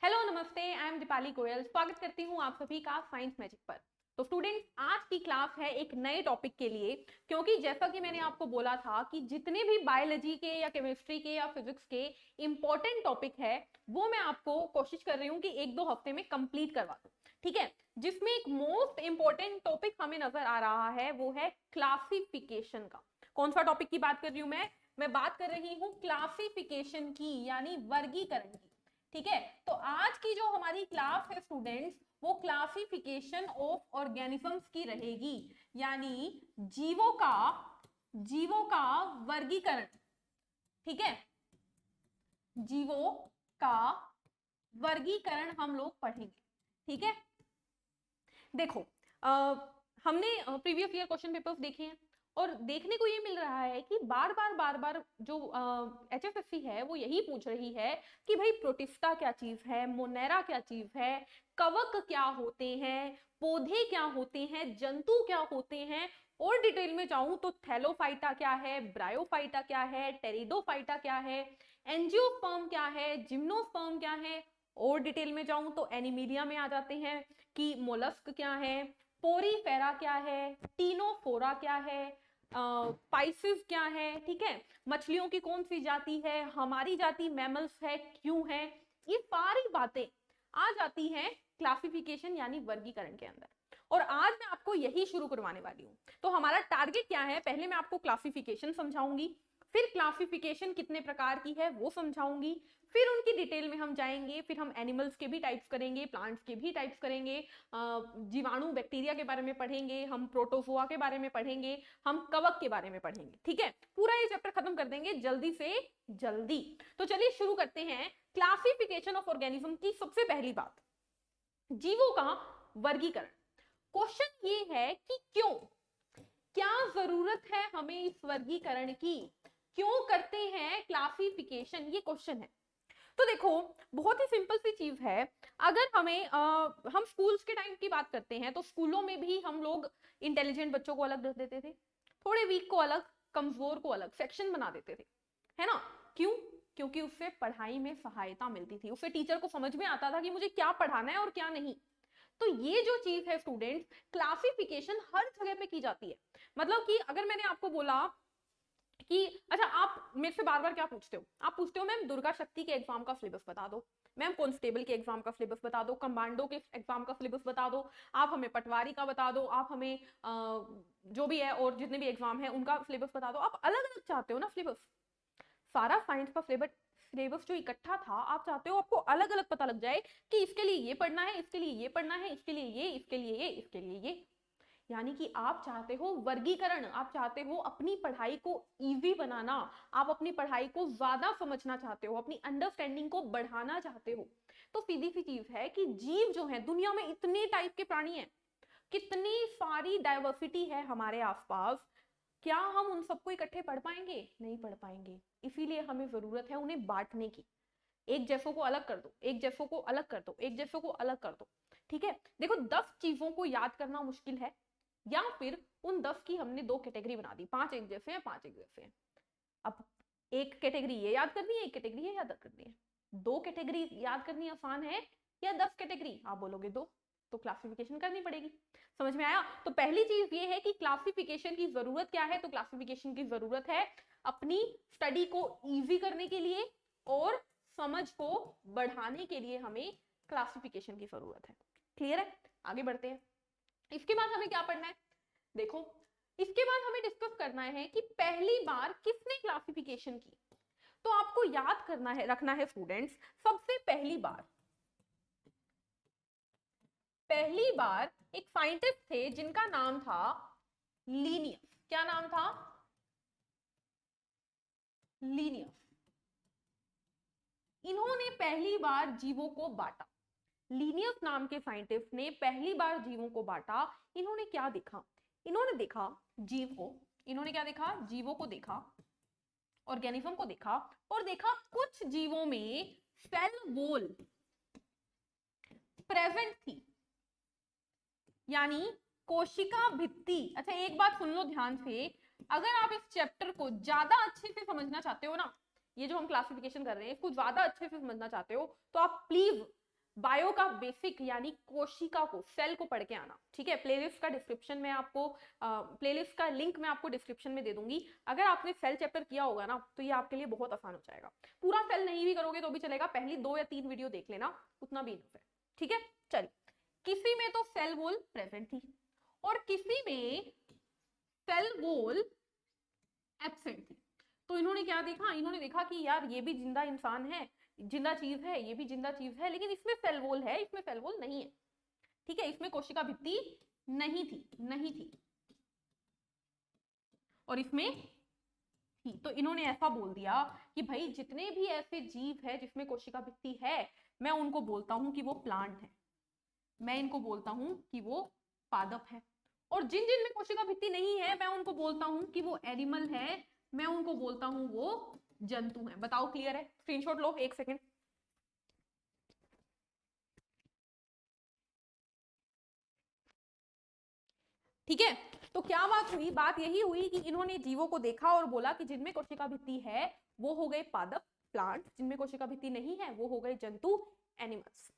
Hello नमस्ते, I am Deepali Goyal. स्वागत करती हूँ आप सभी का साइंस मैजिक पर। तो स्टूडेंट्स, आज की क्लास है एक नए टॉपिक के लिए, क्योंकि जैसा कि मैंने आपको बोला था कि जितने भी बायोलॉजी के या केमिस्ट्री के या फिजिक्स के इंपॉर्टेंट टॉपिक है वो मैं आपको कोशिश कर रही हूँ कि एक दो हफ्ते में कंप्लीट करवा दूँ। ठीक है, जिसमें एक मोस्ट इंपॉर्टेंट टॉपिक हमें नजर आ रहा है वो है क्लासिफिकेशन का। कौन सा टॉपिक की बात कर रही हूँ मैं बात कर रही हूँ क्लासिफिकेशन की, यानी वर्गीकरण की। ठीक है, तो आज की जो हमारी क्लास है स्टूडेंट्स, वो क्लासिफिकेशन ऑफ ऑर्गेनिजम्स की रहेगी, यानी जीवों का वर्गीकरण। ठीक है, जीवों का वर्गीकरण हम लोग पढ़ेंगे। ठीक है, देखो, हमने प्रीवियस ईयर क्वेश्चन पेपर्स देखे हैं और देखने को ये मिल रहा है कि बार बार जो HFSC है वो यही पूछ रही है कि भाई प्रोटिस्टा क्या चीज है, मोनेरा क्या चीज है, कवक क्या होते हैं, पौधे क्या होते हैं, जंतु क्या होते हैं, और डिटेल में जाऊं तो थैलोफाइटा क्या है, ब्रायोफाइटा क्या है, टेरिडोफाइटा क्या है, एंजियोस्पर्म क्या है, जिम्नोस्पर्म क्या है, और डिटेल में जाऊं तो एनिमीलिया में आ जाते हैं कि मोलस्क क्या है, पोरीफेरा क्या है, टीनोफोरा क्या है, पाइसिस क्या है। ठीक है, मछलियों की कौन सी जाति है, हमारी जाति मैमल्स है क्यों है, ये सारी बातें आ जाती हैं क्लासिफिकेशन यानी वर्गीकरण के अंदर। और आज मैं आपको यही शुरू करवाने वाली हूं। तो हमारा टारगेट क्या है, पहले मैं आपको क्लासिफिकेशन समझाऊंगी, फिर क्लासिफिकेशन कितने प्रकार की है वो समझाऊंगी, फिर उनकी डिटेल में हम जाएंगे, फिर हम एनिमल्स के भी टाइप्स करेंगे, प्लांट्स के भी टाइप्स करेंगे, जीवाणु बैक्टीरिया के बारे में पढ़ेंगे, हम प्रोटोजोआ के बारे में पढ़ेंगे, हम कवक के बारे में पढ़ेंगे। ठीक है, पूरा ये चैप्टर खत्म कर देंगे जल्दी से जल्दी। तो चलिए शुरू करते हैं क्लासिफिकेशन ऑफ ऑर्गेनिज्म की। सबसे पहली बात, जीवों का वर्गीकरण। क्वेश्चन ये है कि क्यों, क्या जरूरत है हमें इस वर्गीकरण की, क्यों करते हैं क्लासिफिकेशन, ये क्वेश्चन है। तो देखो, बहुत ही सिंपल सी चीज है। अगर हमें हम स्कूल्स के टाइम की बात करते हैं तो स्कूलों में भी हम लोग इंटेलिजेंट बच्चों को अलग रख देते थे, थोड़े वीक को अलग, कमजोर को अलग सेक्शन बना देते थे, है ना। क्यों? क्योंकि उससे पढ़ाई में सहायता मिलती थी, उससे टीचर को समझ में आता था कि मुझे क्या पढ़ाना है और क्या नहीं। तो ये जो चीज है स्टूडेंट्स, क्लासिफिकेशन हर जगह पे की जाती है। मतलब कि अगर मैंने आपको बोला कि अच्छा, आप मेरे से बार बार क्या पूछते हो, आप पूछते हो मैम दुर्गा शक्ति के एग्जाम का सिलेबस बता दो, मैम कांस्टेबल के एग्जाम का सिलेबस बता दो, कमांडो के एग्जाम का सिलेबस बता दो, आप हमें पटवारी का बता दो, आप हमें जो भी है और जितने भी एग्जाम है उनका सिलेबस बता दो। आप अलग अलग चाहते हो ना सिलेबस, सारा साइंस का सिलेबस जो इकट्ठा था आप चाहते हो आपको अलग अलग पता लग जाए कि इसके लिए ये पढ़ना है, इसके लिए ये पढ़ना है, इसके लिए ये, इसके लिए ये, इसके लिए ये। यानी कि आप चाहते हो वर्गीकरण, आप चाहते हो अपनी पढ़ाई को इजी बनाना, आप अपनी पढ़ाई को ज्यादा समझना चाहते हो, अपनी अंडरस्टैंडिंग को बढ़ाना चाहते हो। तो सीधी सी चीज है कि जीव जो है, दुनिया में इतने टाइप के प्राणी हैं, कितनी सारी डाइवर्सिटी है हमारे आसपास, क्या हम उन सबको इकट्ठे पढ़ पाएंगे? नहीं पढ़ पाएंगे। इसीलिए हमें जरूरत है उन्हें बांटने की। एक जैसों को अलग कर दो, एक जैसों को अलग कर दो, एक जैसों को अलग कर दो। ठीक है, देखो 10 चीजों को याद करना मुश्किल है, या फिर उन 10 की हमने 2 कैटेगरी बना दी, 5 एक जैसे हैं, 5 एक जैसे हैं। अब एक कैटेगरी ये याद करनी है, एक कैटेगरी ये याद करनी है। 2 कैटेगरी याद करनी आसान है या 10 कैटेगरी? आप बोलोगे 2, तो क्लासिफिकेशन करनी पड़ेगी। समझ में आया? तो पहली चीज ये है कि क्लासिफिकेशन की जरूरत क्या है। तो क्लासिफिकेशन की जरूरत है अपनी स्टडी को इजी करने के लिए और समझ को बढ़ाने के लिए हमें क्लासिफिकेशन की जरूरत है। क्लियर है? आगे बढ़ते हैं। इसके बाद हमें क्या पढ़ना है, देखो, इसके बाद हमें डिस्कस करना है कि पहली बार किसने क्लासिफिकेशन की। तो आपको याद करना है, रखना है स्टूडेंट्स, सबसे पहली बार एक साइंटिस्ट थे जिनका नाम था लीनियस। क्या नाम था? लीनियस। इन्होंने पहली बार जीवों को बांटा। लीनियस नाम के साइंटिस्ट ने पहली बार जीवों को बांटा। इन्होंने क्या देखा? इन्होंने देखा जीव को, इन्होंने क्या देखा? जीवों को देखा, ऑर्गेनिज्म को देखा, और देखा कुछ जीवों में सेल वॉल प्रेजेंट थी, यानी कोशिका भित्ति। अच्छा, एक बात सुन लो ध्यान से, अगर आप इस चैप्टर को ज्यादा अच्छे से समझना चाहते हो ना, ये जो हम क्लासिफिकेशन कर रहे हैं इसको ज्यादा अच्छे से समझना चाहते हो, तो आप प्लीज बायो का बेसिक यानी कोशिका को, सेल को पढ़ के आना, ठीक है। प्लेलिस्ट का डिस्क्रिप्शन में आपको प्लेलिस्ट का लिंक मैं आपको डिस्क्रिप्शन में दे दूंगी। अगर आपने सेल चैप्टर किया होगा ना तो ये आपके लिए बहुत आसान हो जाएगा। पूरा सेल नहीं भी करोगे तो भी चलेगा, पहली 2 या 3 वीडियो देख लेना, उतना भी इनफ है, ठीक है। चलिए, किसी में तो सेल वॉल प्रेजेंट थी और किसी में सेल वॉल एब्सेंट थी। तो इन्होंने क्या देखा, इन्होंने देखा कि यार ये भी जिंदा इंसान है, जिंदा चीज है, ये भी जिंदा चीज है, लेकिन इसमें सेल वॉल है, इसमें सेल वॉल नहीं है, ठीक है। इसमें कोशिका भित्ति नहीं थी और इसमें थी। तो इन्होंने ऐसा बोल दिया कि भाई जितने भी ऐसे जीव है जिसमें कोशिका भित्ति है, मैं उनको बोलता हूं कि वो प्लांट है, मैं इनको बोलता हूं कि वो पादप है। और जिन जिन में कोशिका भित्ति नहीं है, मैं उनको बोलता हूं कि वो एनिमल है, मैं उनको बोलता हूं वो जंतु है। बताओ क्लियर है? स्क्रीनशॉट लो 1 सेकेंड। ठीक है, तो क्या बात हुई, बात यही हुई कि इन्होंने जीवों को देखा और बोला कि जिनमें कोशिका भित्ति है वो हो गए पादप, प्लांट, जिनमें कोशिका भित्ति नहीं है वो हो गए जंतु, एनिमल्स।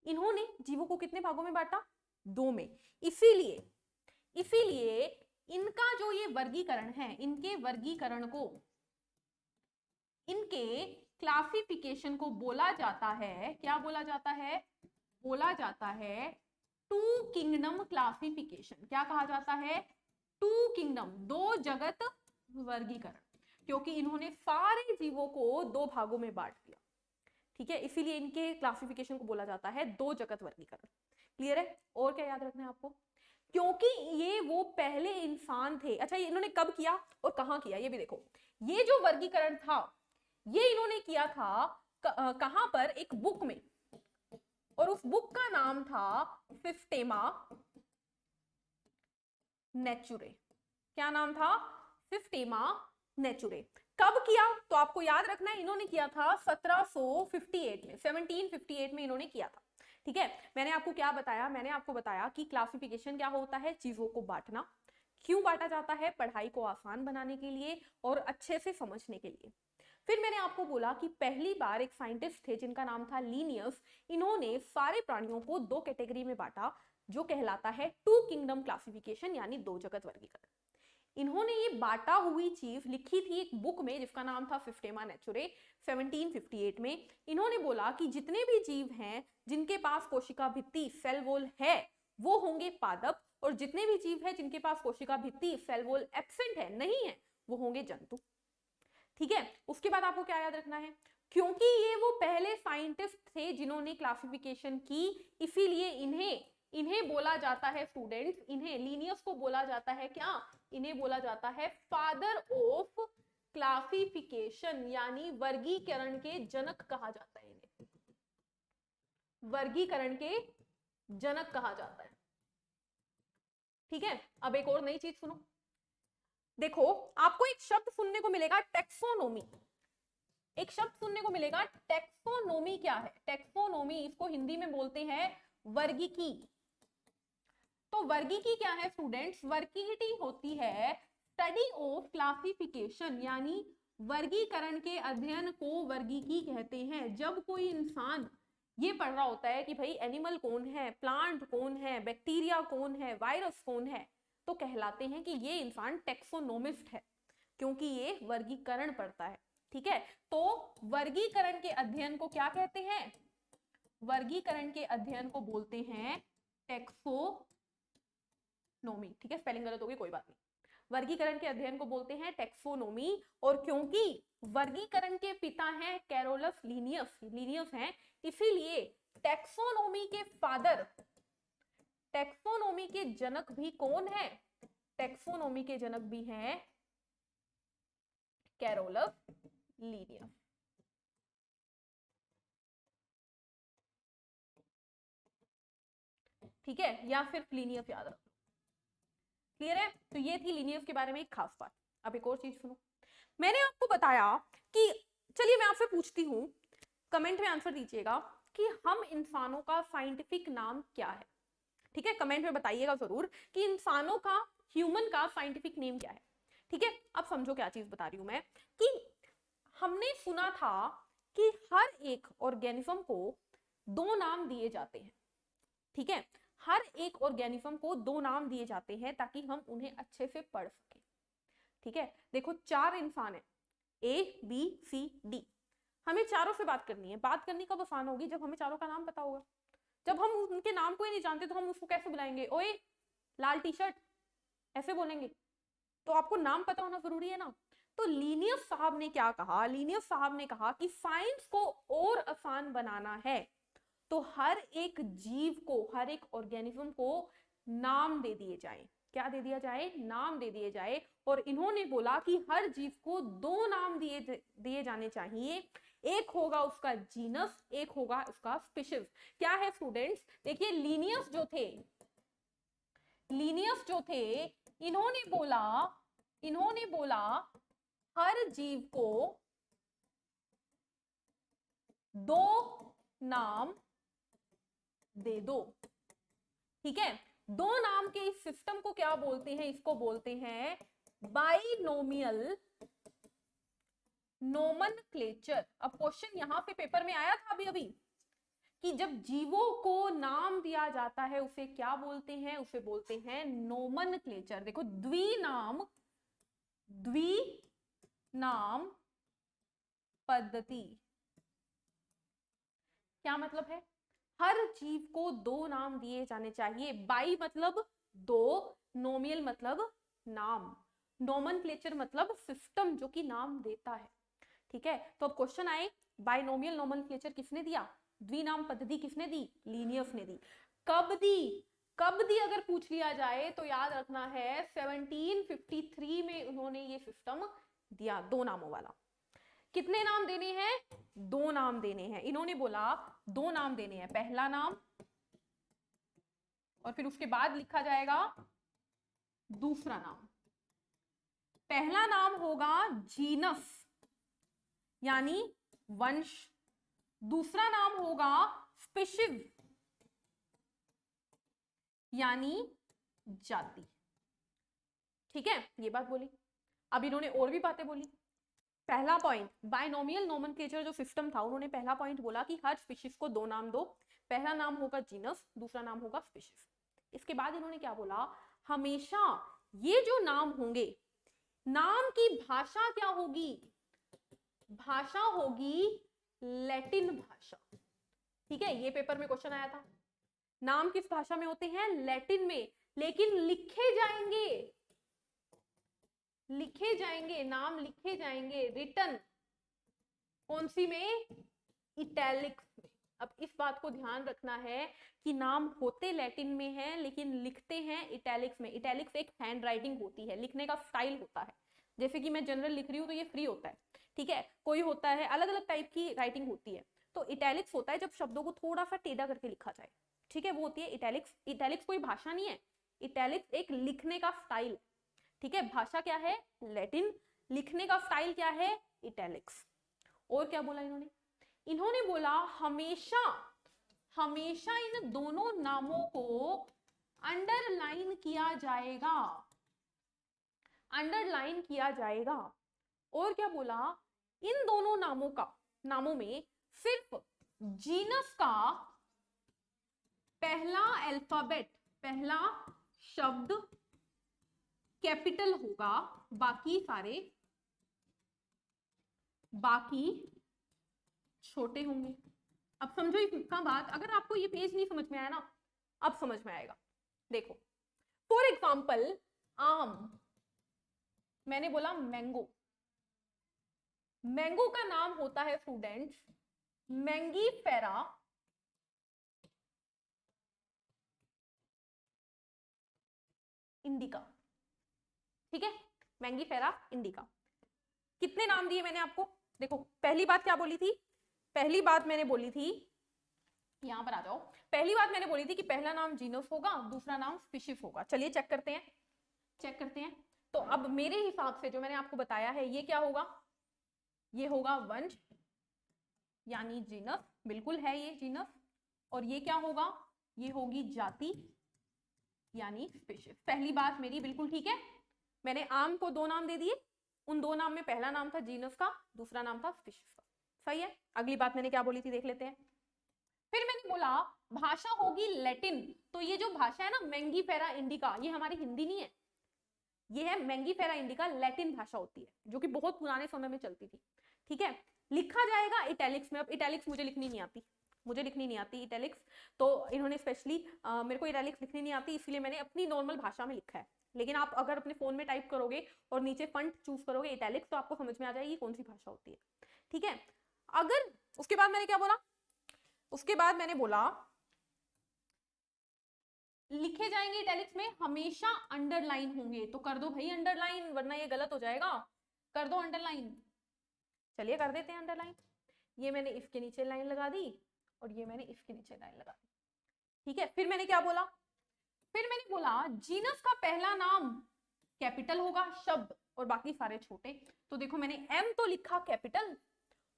इन्होंने जीवों को कितने भागों में बांटा? 2 में। इसीलिए इनका जो ये वर्गीकरण है, इनके वर्गीकरण को, इनके क्लासिफिकेशन को बोला जाता है, क्या बोला जाता है? बोला जाता है टू किंगडम क्लासिफिकेशन। क्या कहा जाता है? टू किंगडम, 2 जगत वर्गीकरण, क्योंकि इन्होंने सारे जीवों को 2 भागों में बांट दिया, ठीक है। इसीलिए इनके क्लासिफिकेशन को बोला जाता है 2 जगत वर्गीकरण। क्लियर है? और क्या याद रखना है आपको? क्योंकि ये वो पहले इंसान थे। अच्छा, ये इन्होंने कब किया और कहां किया ये भी देखो। ये जो वर्गीकरण था ये इन्होंने किया था कहां पर? एक बुक में, और उस बुक का नाम था सिस्टेमा नेचुरे। क्या नाम था? सिस्टेमा नेचुरे। कब किया? तो आपको याद रखना है, इन्होंने किया था 1758 में, 1758 में इन्होंने किया था, ठीक है। मैंने आपको क्या बताया? मैंने आपको बताया कि क्लासिफिकेशन क्या होता है? चीजों को बांटना। क्यों बांटा जाता है? पढ़ाई को आसान बनाने के लिए और अच्छे से समझने के लिए। फिर मैंने आपको बोला कि पहली बार एक साइंटिस्ट थे जिनका नाम था लीनियस। इन्होंने सारे प्राणियों को 2 कैटेगरी में बांटा, जो कहलाता है टू किंगडम क्लासिफिकेशन, यानी 2 जगत वर्गीकरण। इन्होंने ये बांटा हुई चीज लिखी थी एक बुक में जिसका नाम था सिस्टेमा नेचुरे, 1758 में। इन्होंने बोला कि जितने भी जीव हैं जिनके पास कोशिका भित्ति, सेल वॉल है, वो होंगे पादप, और जितने भी जीव हैं जिनके पास कोशिका भित्ति, सेल वॉल एब्सेंट है, नहीं है, वो होंगे जंतु, ठीक है। उसके बाद आपको क्या याद रखना है? क्योंकि ये वो पहले साइंटिस्ट थे जिन्होंने क्लासिफिकेशन की, इसीलिए इन्हें बोला जाता है स्टूडेंट्स, इन्हें, लीनियस को बोला जाता है क्या? इन्हें बोला जाता है फादर ऑफ क्लासिफिकेशन, यानी वर्गीकरण के जनक कहा जाता है इन्हें, वर्गीकरण के जनक कहा जाता है, ठीक है। अब एक और नई चीज सुनो, देखो आपको एक शब्द सुनने को मिलेगा टेक्सोनोमी। एक शब्द सुनने को मिलेगा टेक्सोनोमी। क्या है टेक्सोनोमी? इसको हिंदी में बोलते हैं वर्गीकी। तो वर्गीकी क्या है स्टूडेंट्स? वर्गीकी होती है स्टडी ऑफ क्लासिफिकेशन, यानी वर्गीकरण के अध्ययन को वर्गीकी कहते हैं। जब कोई इंसान ये पढ़ रहा होता है कि भाई एनिमल कौन है, प्लांट कौन है, बैक्टीरिया कौन है, वायरस कौन है, तो कहलाते हैं कि ये इंसान टेक्सोनोमिस्ट है, क्योंकि ये वर्गीकरण पढ़ता है, ठीक है। तो वर्गीकरण के अध्ययन को क्या कहते हैं? वर्गीकरण के अध्ययन को बोलते हैं टेक्सोनोमी, ठीक है। स्पेलिंग गलत होगी, कोई बात नहीं। वर्गीकरण के अध्ययन को बोलते हैं टेक्सोनोमी। और क्योंकि वर्गीकरण के पिता हैं कैरोलस लीनियस, लीनियस हैं, इसीलिए टेक्सोनोमी के फादर, टेक्सोनोमी के जनक भी कौन है? टेक्सोनोमी के जनक भी हैं कैरोलस लीनियस, ठीक है, या फिर लीनियस याद रखो। क्लियर है? तो ये थी लीनियस के बारे में एक खास बात। अब एक और चीज सुनो, मैंने आपको बताया कि, चलिए मैं आपसे पूछती हूं, कमेंट में आंसर दीजिएगा कि हम इंसानों का साइंटिफिक नाम क्या है, ठीक है। कमेंट में बताइएगा जरूर कि इंसानों का, ह्यूमन का साइंटिफिक नेम क्या है, ठीक है। अब समझो क्या चीज बता रही हूं मैं, कि हमने सुना था कि हर एक ऑर्गेनिज्म को दो नाम दिए जाते हैं, ठीक है। हर एक ऑर्गेनिज्म को दो नाम दिए जाते हैं ताकि हम उन्हें अच्छे से पढ़ सकें, ठीक है। देखो 4 इंसान है, ए बी सी डी, हमें चारों से बात करनी है। बात करनी कब आसान होगी, जब हमें चारों का नाम पता होगा। जब हम उनके नाम को ही नहीं जानते तो हम उसको कैसे बुलाएंगे, ओए लाल टी शर्ट, ऐसे बोलेंगे। तो आपको नाम पता होना जरूरी है ना। तो लीनियस साहब ने क्या कहा, लीनियस साहब ने कहा कि साइंस को और आसान बनाना है तो हर एक जीव को, हर एक ऑर्गेनिज्म को नाम दे दिए जाए। क्या दे दिया जाए, नाम दे दिए जाए। और इन्होंने बोला कि हर जीव को दो नाम दिए जाने चाहिए, एक होगा उसका जीनस, एक होगा उसका स्पीशीज। क्या है स्टूडेंट्स, देखिए लीनियस जो थे इन्होंने बोला हर जीव को दो नाम दे दो, ठीक है। दो नाम के इस सिस्टम को क्या बोलते हैं, इसको बोलते हैं बाइनोमियल नोमेनक्लेचर। अब क्वेश्चन यहां पे पेपर में आया था अभी कि जब जीवों को नाम दिया जाता है उसे क्या बोलते हैं, उसे बोलते हैं नोमेनक्लेचर। देखो द्विनाम पद्धति, क्या मतलब है, हर जीव को दो नाम दिए जाने चाहिए। बाई मतलब दो, नोमियल मतलब नाम, नोमेनक्लेचर मतलब सिस्टम जो कि नाम देता है, ठीक है। तो अब क्वेश्चन आए, बाइनोमियल नोमेनक्लेचर किसने दिया, द्विनाम पद्धति किसने दी, लीनियस ने दी। कब दी अगर पूछ लिया जाए तो याद रखना है 1753 में उन्होंने ये सिस्टम दिया, दो नामों वाला। कितने नाम देने हैं, दो नाम देने हैं। इन्होंने बोला दो नाम देने हैं, पहला नाम और फिर उसके बाद लिखा जाएगा दूसरा नाम। पहला नाम होगा जीनस यानी वंश, दूसरा नाम होगा स्पीशीज यानी जाति, ठीक है। ये बात बोली। अब इन्होंने और भी बातें बोली। पहला पॉइंट, बाइनोमियल नोमेनक्लेचर जो सिस्टम था, उन्होंने पहला पॉइंट बोला कि हर स्पीशीज को दो नाम दो, पहला नाम होगा जीनस, दूसरा नाम होगा स्पीशीज। इसके बाद इन्होंने क्या बोला, हमेशा ये जो नाम होंगे, नाम की भाषा क्या होगी, भाषा होगी लैटिन भाषा, ठीक है। ये पेपर में क्वेश्चन आया था, नाम किस भाषा में होते हैं, लैटिन में, लेकिन लिखे जाएंगे नाम लिखे जाएंगे रिटन कौन सी में, इटैलिक्स में। अब इस बात को ध्यान रखना है कि नाम होते लैटिन में हैं लेकिन लिखते हैं इटैलिक्स में। इटैलिक्स एक हैंड राइटिंग होती है, लिखने का स्टाइल होता है। जैसे कि मैं जनरल लिख रही हूँ तो ये फ्री होता है, ठीक है। कोई होता है अलग अलग टाइप की राइटिंग होती है, तो इटैलिक्स होता है जब शब्दों को थोड़ा सा टेढ़ा करके लिखा जाए, ठीक है, वो होती है इटैलिक्स। इटैलिक्स कोई भाषा नहीं है, इटैलिक्स एक लिखने का स्टाइल, ठीक है। भाषा क्या है, लैटिन, लिखने का स्टाइल क्या है, इटैलिक्स। और क्या बोला इन्होंने बोला हमेशा इन दोनों नामों को अंडरलाइन किया जाएगा। और क्या बोला, इन दोनों नामों में सिर्फ जीनस का पहला अल्फाबेट, पहला शब्द कैपिटल होगा, बाकी छोटे होंगे। अब समझो इसका बात, अगर आपको ये पेज नहीं समझ में आया ना, अब समझ में आएगा। देखो फॉर एग्जाम्पल आम, मैंने बोला मैंगो का नाम होता है स्टूडेंट्स मैंगीफेरा इंडिका, ठीक है, मैंगीफेरा इंडिका। कितने नाम दिए मैंने आपको, देखो पहली बात क्या बोली थी, पहली बात मैंने बोली थी, यहां पर आ जाओ, पहली बात मैंने बोली थी कि पहला नाम जीनस होगा, दूसरा नाम स्पीशीज होगा। चलिए चेक करते हैं। तो अब मेरे हिसाब से जो मैंने आपको बताया है, ये क्या होगा, ये होगा वंश यानी जीनस, बिल्कुल है ये जीनस। और ये क्या होगा, ये होगी जाति यानी स्पीशीज। पहली बात मेरी बिल्कुल ठीक है, मैंने आम को दो नाम दे दिए, उन दो नाम में पहला नाम था जीनस का, दूसरा नाम था स्पीशीज का, सही है। अगली बात मैंने क्या बोली थी देख लेते हैं, फिर मैंने बोला भाषा होगी लैटिन, तो ये जो भाषा है ना मैंगीफेरा इंडिका, ये हमारी हिंदी नहीं है, ये है मैंगीफेरा इंडिका, लैटिन भाषा होती है जो कि बहुत पुराने समय में चलती थी। ठीक है, लिखा जाएगा इटैलिक्स में। अब इटैलिक्स मुझे लिखनी नहीं आती, मुझे लिखनी नहीं आती इटैलिक्स, तो इन्होंने स्पेशली मेरे को इटैलिक्स लिखनी नहीं आती, इसलिए मैंने अपनी नॉर्मल भाषा में लिखा है। लेकिन आप अगर अपने फोन में टाइप करोगे और नीचे फंट चूज करोगे इटैलिक्स, तो आपको समझ में आ जाएगी कौन सी भाषा होती है। ठीक है, अगर उसके बाद मैंने क्या बोला, उसके बाद मैंने बोला लिखे जाएंगे इटैलिक्स में, हमेशा अंडरलाइन होंगे, तो कर दो भाई अंडरलाइन, वरना ये गलत हो जाएगा, कर दो अंडरलाइन। चलिए कर देते हैं अंडरलाइन। ये मैंने इफ के नीचे लाइन लगा दी और ये मैंने इफ के नीचे लाइन लगा दी। ठीक है, फिर मैंने क्या बोला, फिर मैंने बोला जीनस का पहला नाम कैपिटल होगा शब्द और बाकी सारे छोटे। तो देखो मैंने एम तो लिखा कैपिटल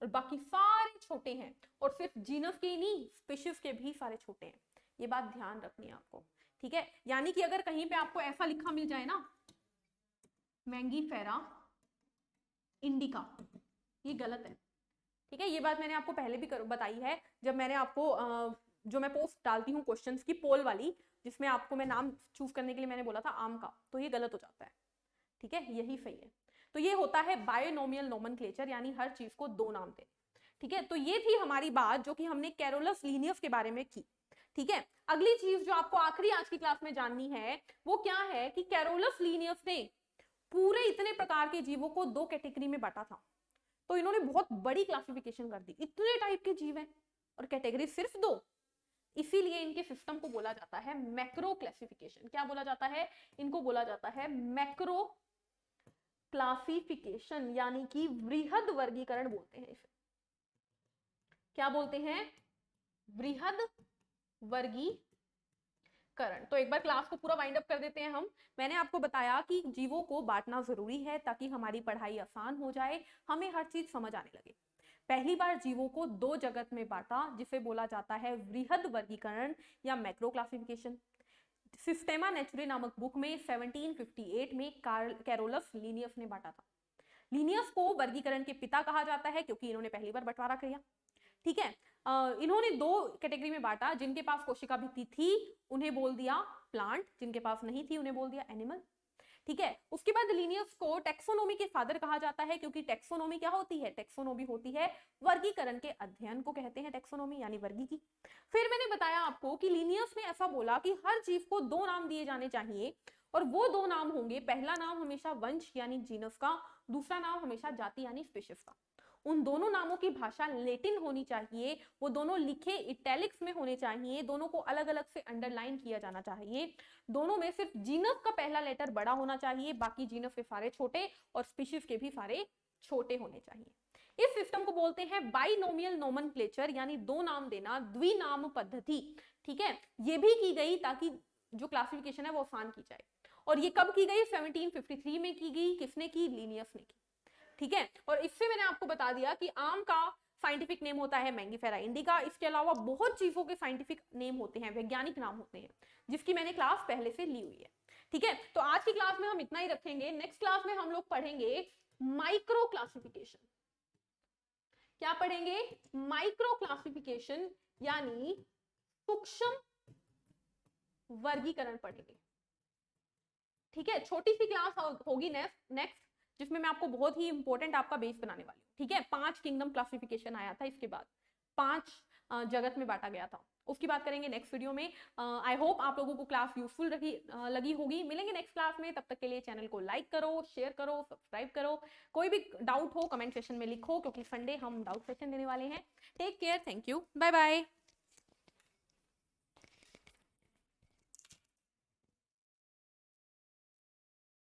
और बाकी सारे छोटे हैं, और सिर्फ जीनस के नहीं स्पीशीज के भी सारे छोटे हैं, ये बात ध्यान रखनी है आपको। ठीक है, यानी कि अगर कहीं पे आपको ऐसा लिखा मिल जाए ना मैंगीफेरा इंडिका, ये गलत है। ठीक है, ये बात मैंने आपको पहले भी बताई है, जब मैंने आपको जो मैं पोस्ट डालती हूँ क्वेश्चंस की पोल वाली, जिसमें आपको मैं नाम चूज करने के लिए मैंने बोला था आम का, तो ये गलत हो जाता है। ठीक है, यही सही है। तो ये होता है बायोनोमियल नोमेनक्लेचर, यानी हर चीज को दो नाम दे। ठीक है, तो ये थी हमारी बात जो कि हमने कैरोलस लीनियस के बारे में की। ठीक है, अगली चीज जो आपको आखिरी आज की क्लास में जाननी है वो क्या है कि कैरोलस लीनियस ने पूरे इतने प्रकार के जीवों को दो कैटेगरी में बांटा था। तो इन्होंने बहुत बड़ी क्लासिफिकेशन कर दी, इतने टाइप के जीव हैं और कैटेगरी सिर्फ दो, इसीलिए इनके सिस्टम को बोला जाता है मैक्रो क्लासिफिकेशन। क्या बोला जाता है, इनको बोला जाता है मैक्रो क्लासिफिकेशन, यानी कि वृहद वर्गीकरण बोलते हैं इसे। क्या बोलते हैं, वृहद वर्गीकरण। तो एक बार क्लास को पूरा वाइंड अप कर देते हैं हम। मैंने आपको बताया कि जीवों को बांटना जरूरी है ताकि हमारी पढ़ाई आसान हो जाए, हमें हर चीज समझ आने लगे। पहली बार जीवों को दो जगत में बांटा, जिसे बोला जाता है वृहद वर्गीकरण या मैक्रो क्लासिफिकेशन। सिस्टेमा नेचुरे नामक बुक में 1758 में कैरोलस लीनियस ने बांटा था। लीनियस को वर्गीकरण के पिता कहा जाता है क्योंकि इन्होंने पहली बार बंटवारा किया। ठीक है, इन्होंने दो कैटेगरी में बांटा, जिनके पास कोशिका भित्ति थी उन्हें बोल दिया प्लांट, जिनके पास नहीं थी उन्हें बोल दिया एनिमल। ठीक है, उसके बाद लीनियस को टेक्सोनोमी के फादर कहा जाता है क्योंकि टेक्सोनोमी क्या होती है, टेक्सोनोमी होती है वर्गीकरण के अध्ययन को कहते हैं टेक्सोनोमी, यानी वर्गीकी। फिर मैंने बताया आपको कि लीनियस ने ऐसा बोला कि हर जीव को दो नाम दिए जाने चाहिए, और वो दो नाम होंगे, पहला नाम हमेशा वंश यानी जीनस का, दूसरा नाम हमेशा जाति यानी स्पीशीज का। उन दोनों नामों की भाषा लैटिन होनी चाहिए, वो दोनों लिखे इटैलिक्स में होने चाहिए, दोनों को अलग अलग से अंडरलाइन किया जाना चाहिए, दोनों में सिर्फ जीनस का पहला लेटर बड़ा होना चाहिए, बाकी जीनस के सारे छोटे और स्पीशीज के भी सारे छोटे होने चाहिए। इस सिस्टम को बोलते हैं बाइनोमियल नोमेनक्लेचर, यानी दो नाम देना, द्विनाम पद्धति। ठीक है, ये भी की गई ताकि जो क्लासिफिकेशन है वो आसान की जाए। और ये कब की गई, 1753 में की गई। किसने की, लीनियस ने की। ठीक है, और इससे मैंने आपको बता दिया कि आम का साइंटिफिक नेम होता है मैंगीफेरा इंडिका। इसके अलावा बहुत चीजों के साइंटिफिक नेम होते हैं, वैज्ञानिक नाम होते हैं, जिसकी मैंने क्लास पहले से ली हुई है। ठीक है, तो आज की क्लास में हम इतना ही रखेंगे। नेक्स्ट क्लास में हम लोग पढ़ेंगे माइक्रो क्लासिफिकेशन। क्या पढ़ेंगे, माइक्रो क्लासिफिकेशन, यानी सूक्ष्म वर्गीकरण पढ़ेंगे। ठीक है, छोटी सी क्लास होगी नेक्स्ट, जिसमें मैं आपको बहुत ही इंपॉर्टेंट आपका बेस बनाने वाली हूँ। ठीक है, 5 किंगडम क्लासिफिकेशन आया था, इसके बाद 5 जगत में बांटा गया था, उसकी बात करेंगे नेक्स्ट वीडियो में। आई होप आप लोगों को क्लास यूजफुल लगी होगी। मिलेंगे नेक्स्ट क्लास में, तब तक के लिए चैनल को लाइक करो, शेयर करो, सब्सक्राइब करो। कोई भी डाउट हो कमेंट सेक्शन में लिखो, क्योंकि संडे हम डाउट सेशन देने वाले हैं। Take care, thank you, bye bye.